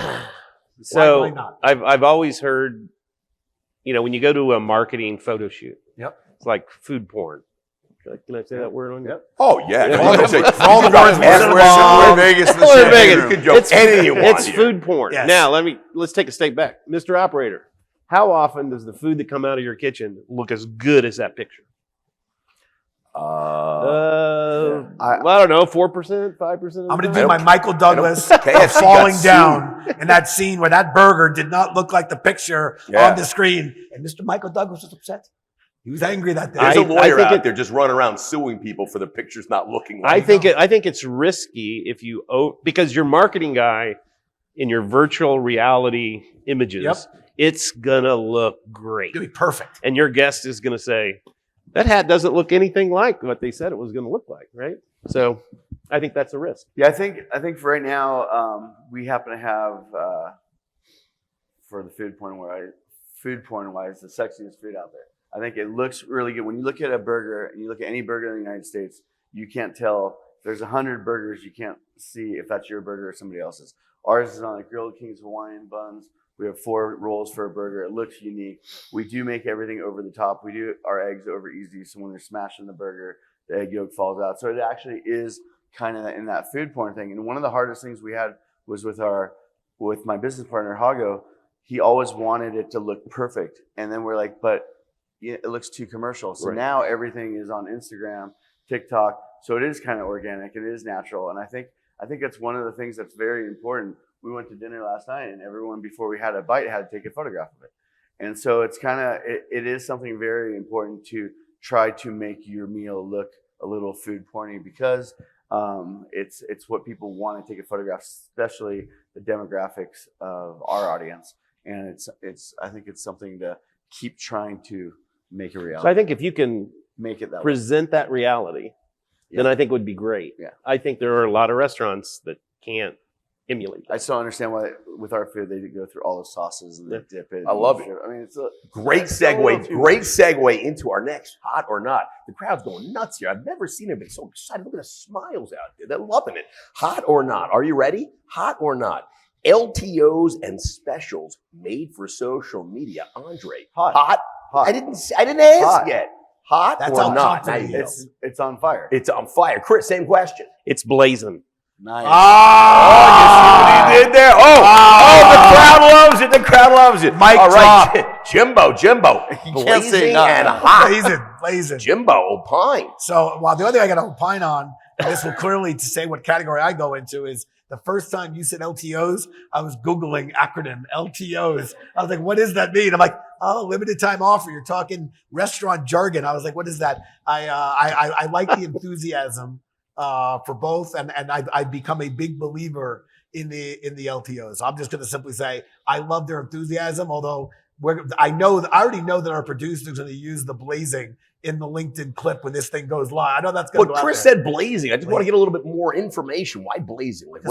Speaker 4: So
Speaker 2: why not?
Speaker 4: I've always heard, when you go to a marketing photo shoot, it's like food porn. Can I say that word on you?
Speaker 1: Oh yeah.
Speaker 4: Yeah.
Speaker 1: All the
Speaker 2: words
Speaker 3: we're in Vegas.
Speaker 1: We're in Vegas. You can joke anything you want.
Speaker 4: It's
Speaker 1: here.
Speaker 4: food porn.
Speaker 2: Yes.
Speaker 4: Now let's take a step back, Mr. Operator. How often does the food that come out of your kitchen look as good as that picture? I don't know, 4%, 5%.
Speaker 2: I'm going to do my Michael Douglas
Speaker 1: KFC
Speaker 2: falling
Speaker 1: got
Speaker 2: down in that scene where that burger did not look like the picture on the screen. And Mr. Michael Douglas was upset. He was angry that day.
Speaker 1: There's a lawyer out there just running around suing people for the pictures not looking like.
Speaker 4: I think it's risky if because your marketing guy in your virtual reality images, it's gonna look great.
Speaker 2: It's going to be perfect.
Speaker 4: And your guest is gonna say, that hat doesn't look anything like what they said it was gonna look like, right? So I think that's a risk.
Speaker 3: Yeah, I think for right now, we happen to have for the food porn wise, the sexiest food out there. I think it looks really good. When you look at a burger and you look at any burger in the United States, you can't tell. If there's 100 burgers, you can't see if that's your burger or somebody else's. Ours is on like Grilled King's Hawaiian buns. We have 4 rolls for a burger. It looks unique. We do make everything over the top. We do our eggs over easy, so when they're smashing the burger, the egg yolk falls out. So it actually is kind of in that food porn thing. And one of the hardest things we had was with my business partner, Hago. He always wanted it to look perfect. And then we're like, but it looks too commercial. So now everything is on Instagram, TikTok. So it is kind of organic. It is natural. And I think that's one of the things that's very important. We went to dinner last night and everyone before we had a bite had to take a photograph of it. And so it's kind of, it is something very important to try to make your meal look a little food porny because it's what people want to take a photograph, especially the demographics of our audience. And I think it's something to keep trying to make a reality.
Speaker 4: So I think if you can
Speaker 3: make it that
Speaker 4: present that reality, then I think it would be great.
Speaker 3: Yeah.
Speaker 4: I think there are a lot of restaurants that can't emulate that.
Speaker 3: I still understand why with our food they go through all the sauces and they dip it.
Speaker 1: I love it.
Speaker 3: I mean, it's a
Speaker 1: Great segue. Great segue into our next hot or not. The crowd's going nuts here. I've never seen anybody so excited. Look at the smiles out there. They're loving it. Hot or not? Are you ready? Hot or not? LTOs and specials made for social media. Andre, hot. I didn't ask
Speaker 3: Hot.
Speaker 1: yet. Hot
Speaker 2: That's
Speaker 1: or
Speaker 2: all
Speaker 1: not?
Speaker 2: confident.
Speaker 3: It's on fire.
Speaker 1: It's on fire. Chris, same question.
Speaker 4: It's blazing.
Speaker 3: Nice.
Speaker 1: Oh, you see what he did there? The crowd loves it. The crowd loves it.
Speaker 2: Mic
Speaker 1: all right,
Speaker 2: drop.
Speaker 1: Jimbo,
Speaker 3: You can't say
Speaker 1: blazing
Speaker 3: not.
Speaker 1: and hot.
Speaker 2: Blazing.
Speaker 1: Jimbo, opine.
Speaker 2: So, well, the only thing I got to opine on, and this will clearly to say what category I go into, is the first time you said LTOs, I was Googling acronym LTOs. I was like, what does that mean? I'm like, oh, limited time offer. You're talking restaurant jargon. I was like, what is that? I like the enthusiasm for both, and I've become a big believer in the LTOs. I'm just going to simply say I love their enthusiasm. Although I already know that our producer is going to use the blazing in the LinkedIn clip when this thing goes live. I know that's going to
Speaker 1: But
Speaker 2: go
Speaker 1: Chris
Speaker 2: out there.
Speaker 1: said blazing. I just want to get a little bit more information. Why blazing? Like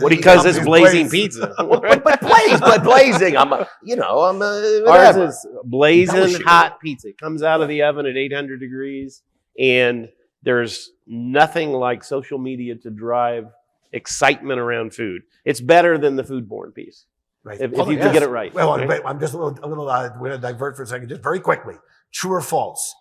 Speaker 4: Because it's blazing
Speaker 2: Blaze.
Speaker 4: pizza.
Speaker 1: but blazing.
Speaker 4: Ours
Speaker 1: whatever.
Speaker 4: is blazing
Speaker 1: Fellowship.
Speaker 4: hot pizza. It comes out of the oven at 800 degrees, and there's nothing like social media to drive excitement around food. It's better than the foodborne piece.
Speaker 2: Right.
Speaker 4: If
Speaker 2: Hold
Speaker 4: you
Speaker 2: on,
Speaker 4: can
Speaker 2: yes.
Speaker 4: get it right.
Speaker 2: Well,
Speaker 4: Okay?
Speaker 2: I'm just a little we're going to divert for a second, just very quickly. True or false?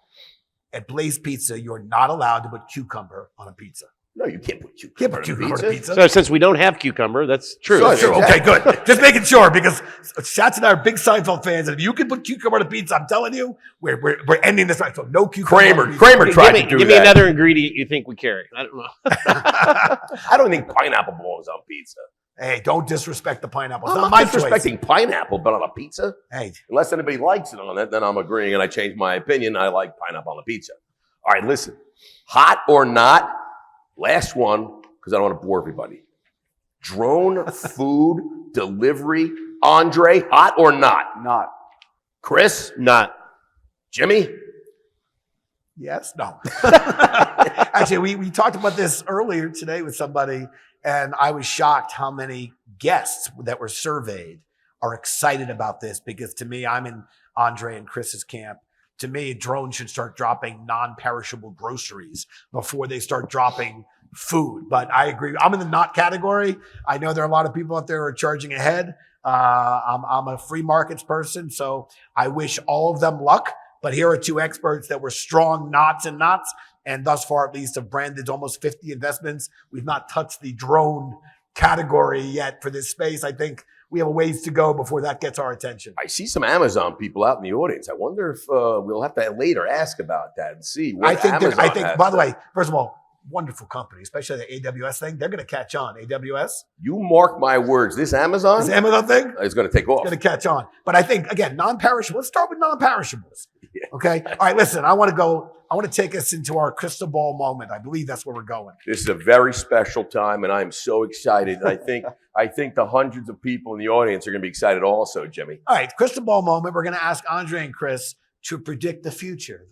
Speaker 2: At Blaze Pizza, you're not allowed to put cucumber on a pizza.
Speaker 1: No, you can't put
Speaker 2: Can't
Speaker 1: cucumber
Speaker 2: put
Speaker 1: on a
Speaker 2: cucumber on a pizza.
Speaker 4: So since we don't have cucumber, that's true.
Speaker 1: Sure,
Speaker 2: Sure.
Speaker 1: exactly.
Speaker 2: Okay, good. Just making sure because Schatz and I are big Seinfeld fans, and if you can put cucumber on a pizza, I'm telling you, we're ending this right. So no cucumber. on a pizza.
Speaker 1: Kramer tried to do
Speaker 4: Give me
Speaker 1: that.
Speaker 4: another ingredient you think we carry. I don't know.
Speaker 1: I don't think pineapple belongs on pizza.
Speaker 2: Hey, don't disrespect the pineapple. It's
Speaker 1: I'm
Speaker 2: not
Speaker 1: not
Speaker 2: my choice.
Speaker 1: disrespecting pineapple, but on a pizza,
Speaker 2: Hey,
Speaker 1: unless anybody likes it on it, then I'm agreeing and I changed my opinion. I like pineapple on a pizza. All right, listen. Hot or not? Last one, because I don't want to bore everybody. Drone food delivery. Andre, hot or not?
Speaker 3: Not.
Speaker 1: Chris?
Speaker 4: Not.
Speaker 1: Jimmy?
Speaker 2: yes, no. Actually, we talked about this earlier today with somebody, and I was shocked how many guests that were surveyed are excited about this because to me, I'm in Andre and Chris's camp. To me, drones should start dropping non-perishable groceries before they start dropping food. But I agree. I'm in the not category. I know there are a lot of people out there who are charging ahead. I'm a free markets person, so I wish all of them luck. But here are two experts that were strong knots and knots, and thus far at least have branded almost 50 investments. We've not touched the drone category yet for this space. I think we have a ways to go before that gets our attention.
Speaker 1: I see some Amazon people out in the audience. I wonder if we'll have to later ask about that and see what Amazon has.
Speaker 2: By the way, first of all, wonderful company, especially the AWS thing. They're going to catch on. AWS,
Speaker 1: You mark my words. This Amazon
Speaker 2: this Amazon thing,
Speaker 1: is going to take off.
Speaker 2: going to catch on. But I think, again, non-perishable. Let's start with non-perishables. Okay. All right. Listen, I want to take us into our crystal ball moment. I believe that's where we're going.
Speaker 1: This is a very special time, and I'm so excited. And I think the hundreds of people in the audience are going to be excited also, Jimmy.
Speaker 2: All right. Crystal ball moment. We're going to ask Andre and Chris to predict the future.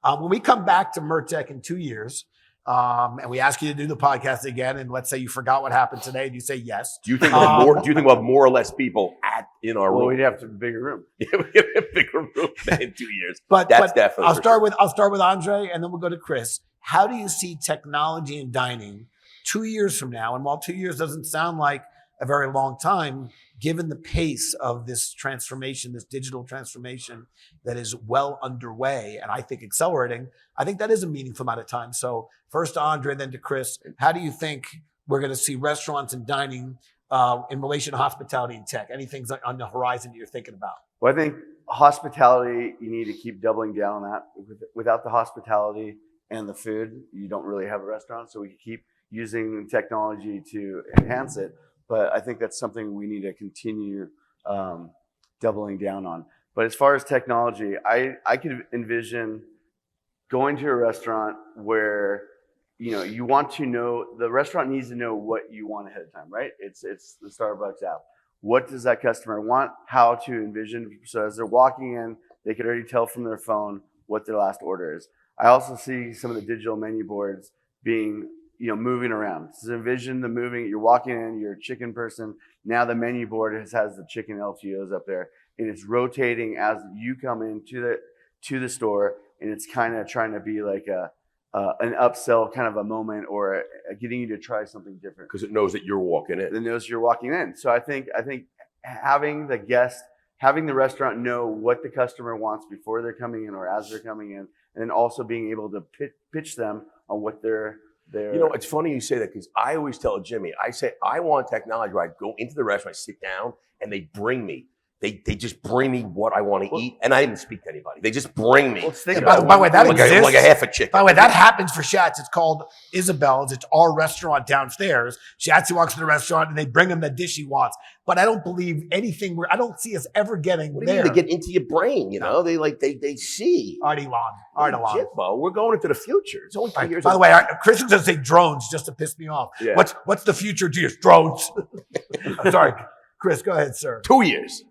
Speaker 2: When we come back to MURTEC in 2 years, and we ask you to do the podcast again, and let's say you forgot what happened today, and you say yes.
Speaker 1: Do you think we'll have more? Do you think we'll have more or less people in our
Speaker 3: Well,
Speaker 1: room?
Speaker 3: we'd have to bigger room.
Speaker 1: We have a bigger room in 2 years.
Speaker 2: But
Speaker 1: That's definitely.
Speaker 2: I'll
Speaker 1: for
Speaker 2: start
Speaker 1: sure.
Speaker 2: with Andre, and then we'll go to Chris. how do you see technology in dining 2 years from now? And while 2 years doesn't sound like a very long time, given the pace of this transformation, this digital transformation that is well underway, and I think accelerating, I think that is a meaningful amount of time. So first to Andre, then to Chris, how do you think we're going to see restaurants and dining in relation to hospitality and tech? Any things on the horizon that you're thinking about?
Speaker 3: Well, I think hospitality, you need to keep doubling down on that. Without the hospitality and the food, you don't really have a restaurant. So we can keep using technology to enhance it. But I think that's something we need to continue doubling down on. But as far as technology, I could envision going to a restaurant where, you know, you want to know, the restaurant needs to know what you want ahead of time, right? It's the Starbucks app. What does that customer want? How to envision, so as they're walking in, they could already tell from their phone what their last order is. I also see some of the digital menu boards being, you know, moving around. So envision the moving, you're walking in, you're a chicken person. Now the menu board has the chicken LTOs up there, and it's rotating as you come into the store, and it's kind of trying to be like an upsell kind of a moment, or getting you to try something different.
Speaker 1: Because it knows that you're walking in.
Speaker 3: It knows you're walking in. So I think having the restaurant know what the customer wants before they're coming in or as they're coming in, and then also being able to pitch them on what they're.
Speaker 1: You know, it's funny you say that, because I always tell Jimmy, I say, I want technology where I go into the restaurant, I sit down, and they bring me. They just bring me what I want to eat, and I didn't speak to anybody. They just bring me.
Speaker 2: By the way, that exists.
Speaker 1: Like a half a chicken.
Speaker 2: By the way, that happens for Schatz. It's called Isabel's. It's our restaurant downstairs. Schatzy walks to the restaurant, and they bring him the dish he wants. But I don't believe anything. I don't see us ever getting
Speaker 1: What do
Speaker 2: there.
Speaker 1: you mean? They get into your brain, you know? They see.
Speaker 2: Already long.
Speaker 1: Jimbo, we're going into the future. It's only 2 years.
Speaker 2: By the way, Chris was going to say drones just to piss me off.
Speaker 1: Yeah.
Speaker 2: What's the future to use? Drones. I'm sorry. Chris, go ahead, sir.
Speaker 1: 2 years.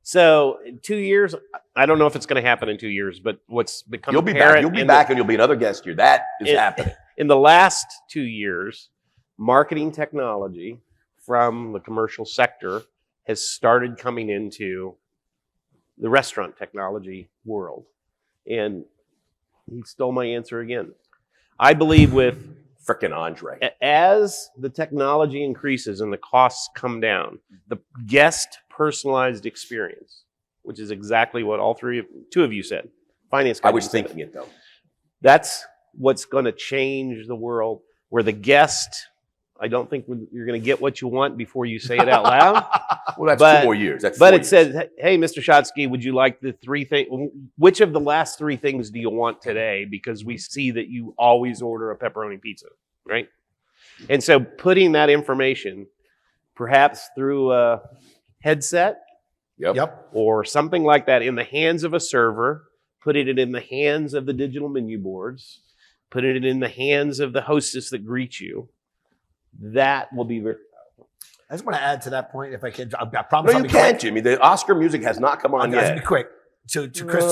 Speaker 4: So in 2 years, I don't know if it's going to happen in 2 years, but what's become
Speaker 1: You'll be back.
Speaker 4: apparent
Speaker 1: You'll be back, and you'll be another guest here. That is happening.
Speaker 4: In the last 2 years, marketing technology from the commercial sector has started coming into the restaurant technology world. And he stole my answer again. I believe with
Speaker 1: Frickin' Andre.
Speaker 4: as the technology increases and the costs come down, the guest personalized experience, which is exactly what two of you said. Finance guy.
Speaker 1: I was thinking it though.
Speaker 4: That's what's going to change the world, where the guest, I don't think you're going to get what you want before you say it out loud.
Speaker 1: Well, that's 2 more years. That's 4
Speaker 4: But it
Speaker 1: years.
Speaker 4: says, hey, Mr. Schatzky, would you like the 3 things? Which of the last 3 things do you want today? Because we see that you always order a pepperoni pizza, right? And so putting that information, perhaps through a headset
Speaker 2: Yep.
Speaker 4: or something like that, in the hands of a server, putting it in the hands of the digital menu boards, putting it in the hands of the hostess that greets you, that will be very powerful.
Speaker 2: I just want to add to that point, if I can. I promise.
Speaker 1: No,
Speaker 2: I'll
Speaker 1: you
Speaker 2: be
Speaker 1: can't,
Speaker 2: quick.
Speaker 1: Jimmy. The Oscar music has not come on
Speaker 2: I'll just
Speaker 1: yet.
Speaker 2: be quick. To Chris,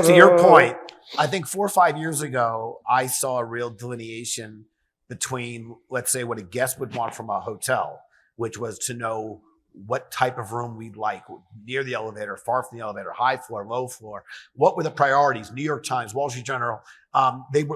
Speaker 2: to your point, I think 4 or 5 years ago, I saw a real delineation between, let's say, what a guest would want from a hotel, which was to know what type of room we'd like, near the elevator, far from the elevator, high floor, low floor. What were the priorities? New York Times, Wall Street Journal.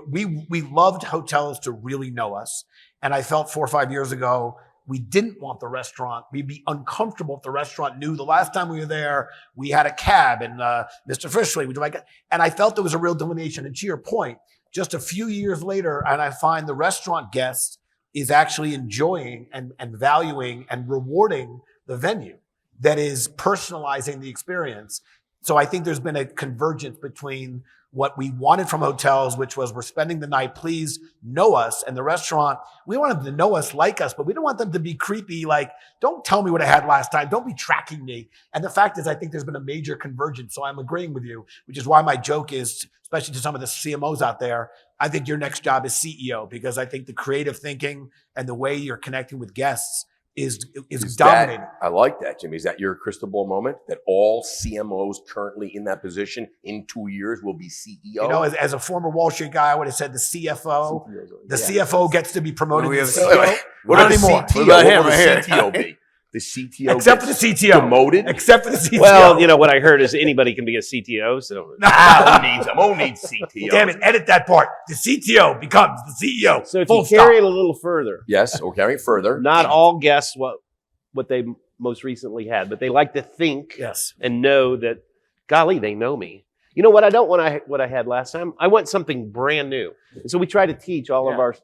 Speaker 2: We loved hotels to really know us. And I felt 4 or 5 years ago, we didn't want the restaurant. We'd be uncomfortable if the restaurant knew the last time we were there, we had a cab and Mr. Frischling, would you like it? And I felt there was a real delineation. And to your point, just a few years later, and I find the restaurant guest is actually enjoying and valuing and rewarding the venue that is personalizing the experience. So I think there's been a convergence between what we wanted from hotels, which was we're spending the night, please know us. And the restaurant, we want them to know us, like us, but we don't want them to be creepy, like, don't tell me what I had last time. Don't be tracking me. And the fact is, I think there's been a major convergence. So I'm agreeing with you, which is why my joke is, especially to some of the CMOs out there, I think your next job is CEO, because I think the creative thinking and the way you're connecting with guests is dominating.
Speaker 1: I like that, Jimmy. Is that your crystal ball moment? That all CMOs currently in that position in 2 years will be CEO?
Speaker 2: You know, as a former Wall Street guy, I would have said the CFO. The CFO gets to be promoted to CEO.
Speaker 1: What
Speaker 2: Not
Speaker 1: about the
Speaker 2: anymore.
Speaker 1: CTO?
Speaker 5: What about
Speaker 1: What
Speaker 5: him
Speaker 1: will the
Speaker 5: right here?
Speaker 1: CTO be? the CTO
Speaker 2: Except for the
Speaker 1: gets
Speaker 2: CTO.
Speaker 1: demoted?
Speaker 2: Except for the CTO.
Speaker 4: Well, you know what I heard is anybody can be a CTO. So
Speaker 1: Who needs CTO?
Speaker 2: Damn it, edit that part. The CTO becomes the CEO.
Speaker 4: So if
Speaker 2: Full
Speaker 4: you carry it
Speaker 2: stop.
Speaker 4: a little further,
Speaker 1: Yes, or carry it further.
Speaker 4: not all guess what they most recently had, but they like to think
Speaker 2: Yes.
Speaker 4: and know that, golly, they know me. You know what I don't want? What I had last time? I want something brand new. And so we try to teach all of our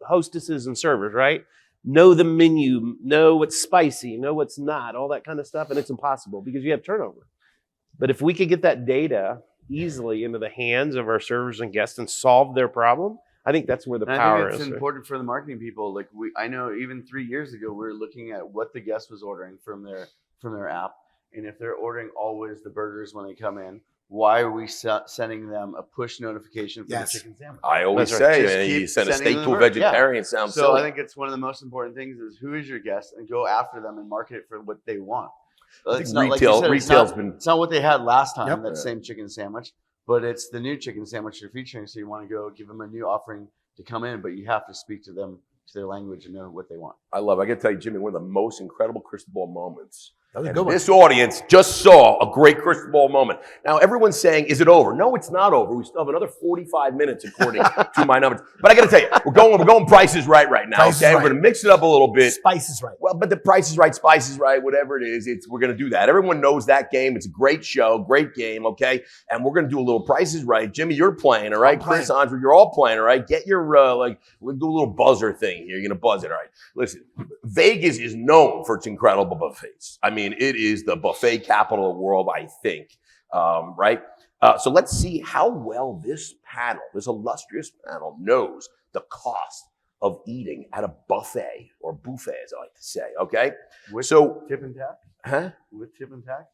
Speaker 4: hostesses and servers, right? Know the menu, know what's spicy, know what's not, all that kind of stuff. And it's impossible because you have turnover. But if we could get that data easily into the hands of our servers and guests and solve their problem, I think that's where the
Speaker 3: And
Speaker 4: power
Speaker 3: I think
Speaker 4: is.
Speaker 3: it's important for the marketing people. Like I know even 3 years ago, we were looking at what the guest was ordering from their app. And if they're ordering always the burgers when they come in, why are we sending them a push notification for the chicken sandwich?
Speaker 1: I always
Speaker 4: That's right.
Speaker 1: say,
Speaker 3: Just
Speaker 1: man, you
Speaker 3: keep
Speaker 1: send a
Speaker 3: sending
Speaker 1: steak
Speaker 3: them
Speaker 1: to a
Speaker 3: the burger.
Speaker 1: vegetarian sounds
Speaker 3: So
Speaker 1: silly.
Speaker 3: I think it's one of the most important things is who is your guest and go after them and market it for what they want. It's not like you said,
Speaker 1: retail's been.
Speaker 3: it's not what they had last time,
Speaker 2: Yep.
Speaker 3: that same chicken sandwich, but it's the new chicken sandwich you're featuring. So you want to go give them a new offering to come in, but you have to speak to them, to their language, and know what they want.
Speaker 1: I love it. I got to tell you, Jimmy, one of the most incredible crystal ball moments.
Speaker 2: That was a
Speaker 1: And
Speaker 2: good one.
Speaker 1: this audience just saw a great crystal ball moment. Now, everyone's saying, is it over? No, it's not over. We still have another 45 minutes according to my numbers. But I got to tell you, we're going prices right now.
Speaker 2: Price is
Speaker 1: Okay,
Speaker 2: right.
Speaker 1: we're going to mix it up a little bit.
Speaker 2: Spice is right.
Speaker 1: Well, but the price is right, spice is right, whatever it is, we're going to do that. Everyone knows that game. It's a great show, great game, okay? And we're going to do a little Price is Right. Jimmy, you're playing, all right?
Speaker 2: I'm playing.
Speaker 1: Chris, Andre, you're all playing, all right? Get your, we'll do a little buzzer thing here. You're going to buzz it, all right? Listen, Vegas is known for its incredible buffets. I mean, it is the buffet capital of the world, I think, right? So let's see how well this panel, this illustrious panel, knows the cost of eating at a buffet, or buffet as I like to say, okay?
Speaker 3: With
Speaker 1: So,
Speaker 3: tip and tax?
Speaker 1: huh?
Speaker 3: With tip and tax?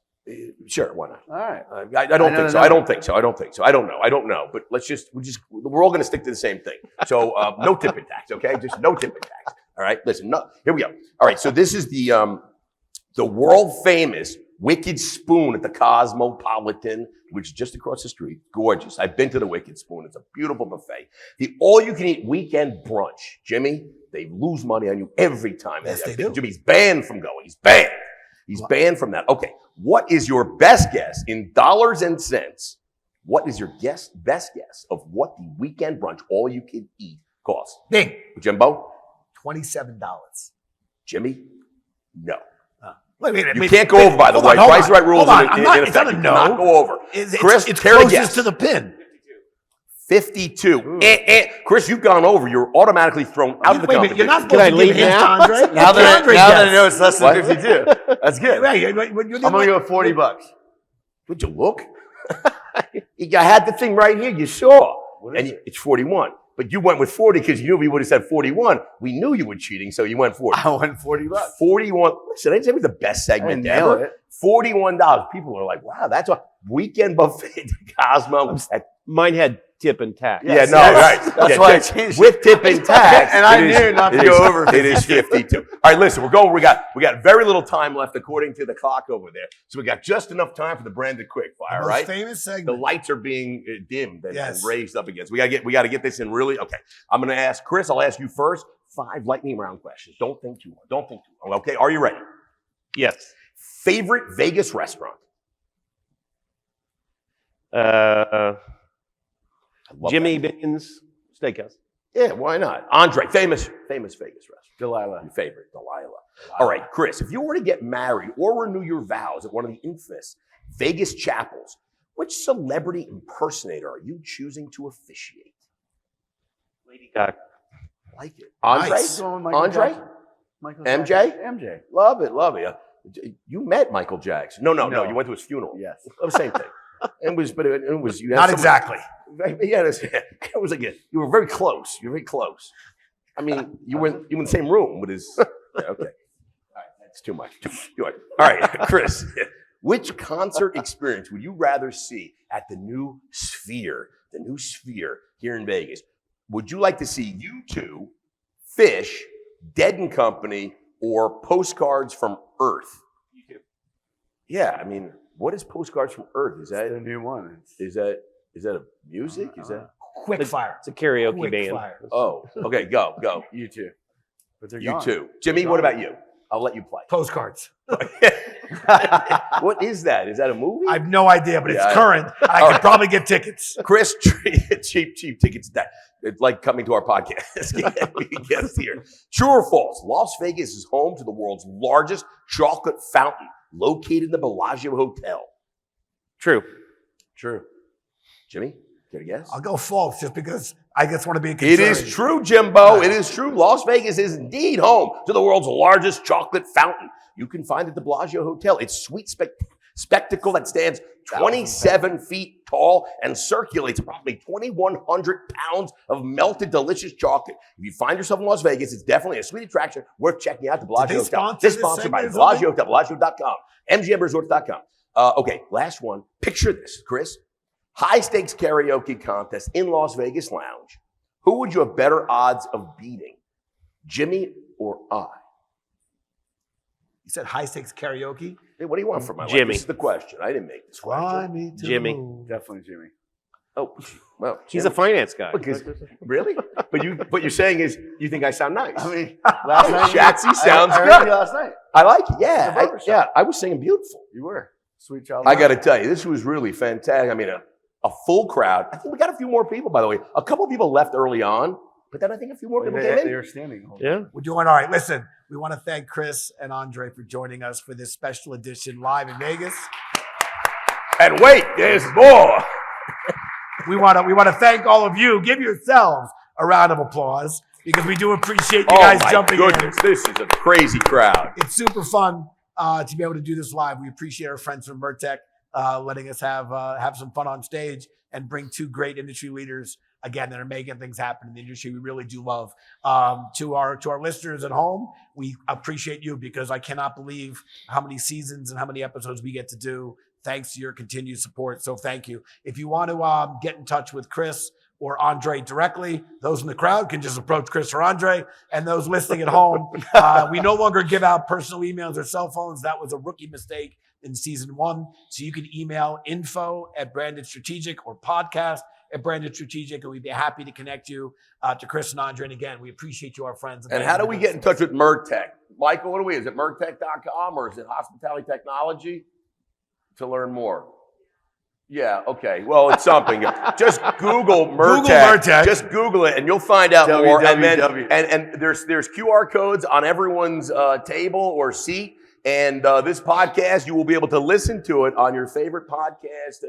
Speaker 1: Sure, why not?
Speaker 3: All right.
Speaker 1: I don't think so. I don't think so. I don't think so. I don't know. But we're all going to stick to the same thing. So no tip and tax, okay? Just no tip and tax. All right, listen, no, here we go. All right, so this is the world famous Wicked Spoon at the Cosmopolitan, which is just across the street. Gorgeous. I've been to the Wicked Spoon. It's a beautiful buffet. The all-you-can-eat weekend brunch. Jimmy, they lose money on you every time.
Speaker 2: Yes, they do.
Speaker 1: Jimmy's banned from going. He's banned. He's banned from that. Okay, what is your best guess in dollars and cents? What is your best guess of what the weekend brunch all-you-can-eat costs?
Speaker 2: Bing.
Speaker 1: Jimbo?
Speaker 2: $27.
Speaker 1: Jimmy? No.
Speaker 2: Wait,
Speaker 1: You can't go over, by the way. Price is Right rules in
Speaker 2: It's not
Speaker 1: effect.
Speaker 2: a
Speaker 1: You
Speaker 2: no.
Speaker 1: cannot go over. Chris,
Speaker 2: it's
Speaker 1: tear a
Speaker 2: closest
Speaker 1: guess.
Speaker 2: to the pin.
Speaker 1: 52. Chris, you've gone over. You're automatically thrown out of the
Speaker 2: Wait a minute,
Speaker 1: competition.
Speaker 2: you're not
Speaker 4: Can
Speaker 2: supposed
Speaker 4: I
Speaker 2: to
Speaker 4: leave
Speaker 2: give hints to
Speaker 4: now?
Speaker 2: Andre.
Speaker 3: Now that I know it's less than
Speaker 1: What?
Speaker 3: 52. That's good. I'm going to go $40.
Speaker 1: Would you look? I had the thing right here. You saw.
Speaker 3: What is
Speaker 1: And
Speaker 3: it?
Speaker 1: it's 41. But you went with 40 because you knew we would have said 41. We knew you were cheating, so you went 40.
Speaker 3: I won $40.
Speaker 1: 41. Listen, I didn't say it was the best segment
Speaker 3: I nailed
Speaker 1: ever.
Speaker 3: it.
Speaker 1: $41. People are like, wow, that's a weekend buffet at Cosmo.
Speaker 4: Mine had tip and tax.
Speaker 3: Yes,
Speaker 1: yeah, no,
Speaker 3: yes.
Speaker 1: right.
Speaker 3: That's
Speaker 1: Yeah,
Speaker 3: why I
Speaker 1: tip-
Speaker 3: changed
Speaker 1: with tip and tax.
Speaker 3: And I
Speaker 1: it is-
Speaker 3: knew not to
Speaker 1: it
Speaker 3: go
Speaker 1: is-
Speaker 3: over
Speaker 1: It is 52. All right, listen, we're going. We got very little time left according to the clock over there. So we got just enough time for the branded quickfire, right?
Speaker 2: Famous
Speaker 1: The
Speaker 2: segment.
Speaker 1: lights are being dimmed and
Speaker 2: Yes.
Speaker 1: raised up against. We got to get this in really. Okay, I'm going to ask Chris. I'll ask you first. 5 lightning round questions. Don't think too long. Okay, are you ready?
Speaker 4: Yes.
Speaker 1: Favorite Vegas restaurant?
Speaker 4: Uh,
Speaker 1: I love
Speaker 4: Jimmy
Speaker 1: that.
Speaker 4: Bean's Steakhouse.
Speaker 1: Yeah, why not? Andre, famous Vegas restaurant.
Speaker 3: Delilah.
Speaker 1: Your favorite, Delilah. All right, Chris, if you were to get married or renew your vows at one of the infamous Vegas chapels, which celebrity impersonator are you choosing to officiate?
Speaker 4: Lady Gaga.
Speaker 1: I like it. Andre?
Speaker 2: Nice.
Speaker 3: Going with Michael
Speaker 1: Andre?
Speaker 3: Jackson. Michael
Speaker 1: MJ?
Speaker 3: Jackson. MJ.
Speaker 1: Love it. You met Michael Jackson. No,
Speaker 3: No.
Speaker 1: you went to his funeral.
Speaker 3: Yes.
Speaker 1: The same thing. It was you had
Speaker 2: Not
Speaker 1: some-
Speaker 2: exactly.
Speaker 1: Yeah, it was like you were very close. You were very close. I mean, you were in the same room with his. Yeah, okay. All right, that's too much. All right, Chris. Which concert experience would you rather see at the new Sphere? The new Sphere here in Vegas. Would you like to see U2, Fish, Dead and Company, or Postcards from Earth?
Speaker 4: U2.
Speaker 1: Yeah, I mean, what is Postcards from Earth? Is
Speaker 3: The
Speaker 1: that
Speaker 3: new one.
Speaker 1: is that a music? Is that?
Speaker 2: Quick fire.
Speaker 4: It's a karaoke
Speaker 2: Quick
Speaker 4: band.
Speaker 2: fire.
Speaker 1: Oh, okay, go.
Speaker 3: You too. But they're
Speaker 1: You
Speaker 3: gone.
Speaker 1: too. Jimmy, what about you? I'll let you play.
Speaker 2: Postcards.
Speaker 1: What is that? Is that a movie?
Speaker 2: I have no idea, but
Speaker 1: Yeah,
Speaker 2: it's current. I could probably get tickets.
Speaker 1: Chris, cheap tickets. It's like coming to our podcast. We guest here. True or false? Las Vegas is home to the world's largest chocolate fountain, located in the Bellagio Hotel.
Speaker 4: True.
Speaker 1: True. Jimmy, get a guess?
Speaker 2: I'll go false just because I just want to be a
Speaker 1: It is true, Jimbo. It is true. Las Vegas is indeed home to the world's largest chocolate fountain. You can find it at the Bellagio Hotel. It's sweet spectacle that stands 27 feet tall and circulates approximately 2,100 pounds of melted, delicious chocolate. If you find yourself in Las Vegas, it's definitely a sweet attraction worth checking out. The Bellagio Hotel. This is sponsored by Bellagio Hotel, Bellagio.com, MGMResorts.com. Okay, last one. Picture this, Chris. High-stakes karaoke contest in Las Vegas Lounge. Who would you have better odds of beating, Jimmy or I?
Speaker 2: You said high stakes karaoke?
Speaker 1: Hey, what do you want from my life?
Speaker 4: Jimmy.
Speaker 1: This is the question. I didn't make this
Speaker 2: Fly
Speaker 1: question.
Speaker 2: me to
Speaker 4: Jimmy.
Speaker 2: the moon.
Speaker 3: Definitely Jimmy.
Speaker 1: Oh, well,
Speaker 4: He's a finance guy.
Speaker 1: really? But what you're saying is you think I sound nice.
Speaker 3: I mean, last night.
Speaker 1: Schatzzy sounds
Speaker 3: I heard
Speaker 1: good.
Speaker 3: you last night.
Speaker 1: I like it. Yeah,
Speaker 3: The barbershop.
Speaker 1: yeah. I was singing beautiful.
Speaker 3: You were. Sweet child.
Speaker 1: I got to tell you, this was really fantastic. I mean, a full crowd. I think we got a few more people, by the way. A couple of people left early on, but then I think a few more people came
Speaker 3: They
Speaker 1: in.
Speaker 3: were standing.
Speaker 4: Yeah.
Speaker 2: We're doing all right. Listen, we want to thank Chris and Andre for joining us for this special edition live in Vegas.
Speaker 1: And wait, there's more.
Speaker 2: We want to thank all of you. Give yourselves a round of applause because we do appreciate you guys jumping
Speaker 1: goodness,
Speaker 2: in.
Speaker 1: this is a crazy crowd.
Speaker 2: It's super fun to be able to do this live. We appreciate our friends from MURTEC letting us have some fun on stage and bring two great industry leaders again that are making things happen in the industry we really do love. To our listeners at home, we appreciate you because I cannot believe how many seasons and how many episodes we get to do thanks to your continued support. So thank you. If you want to get in touch with Chris or Andre directly, those in the crowd can just approach Chris or Andre. And those listening at home, we no longer give out personal emails or cell phones. That was a rookie mistake in season 1. So you can email info@brandedstrategic or podcast@brandedstrategic, and we'd be happy to connect you to Chris and Andre. And again, we appreciate you, our friends.
Speaker 1: And how do we get in touch with MURTEC? Michael, what are we? Is it MURTEC.com or is it Hospitality Technology to learn more? Yeah, okay. Well, it's something. Just Google MURTEC.
Speaker 2: Google MURTEC.
Speaker 1: Just Google it and you'll find out more. And then
Speaker 3: www.
Speaker 1: and there's QR codes on everyone's table or seat. And this podcast, you will be able to listen to it on your favorite podcast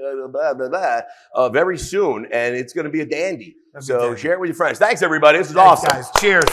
Speaker 1: very soon. And it's going to be a dandy. So share it with your friends. Thanks, everybody. This is awesome.
Speaker 2: Guys, cheers.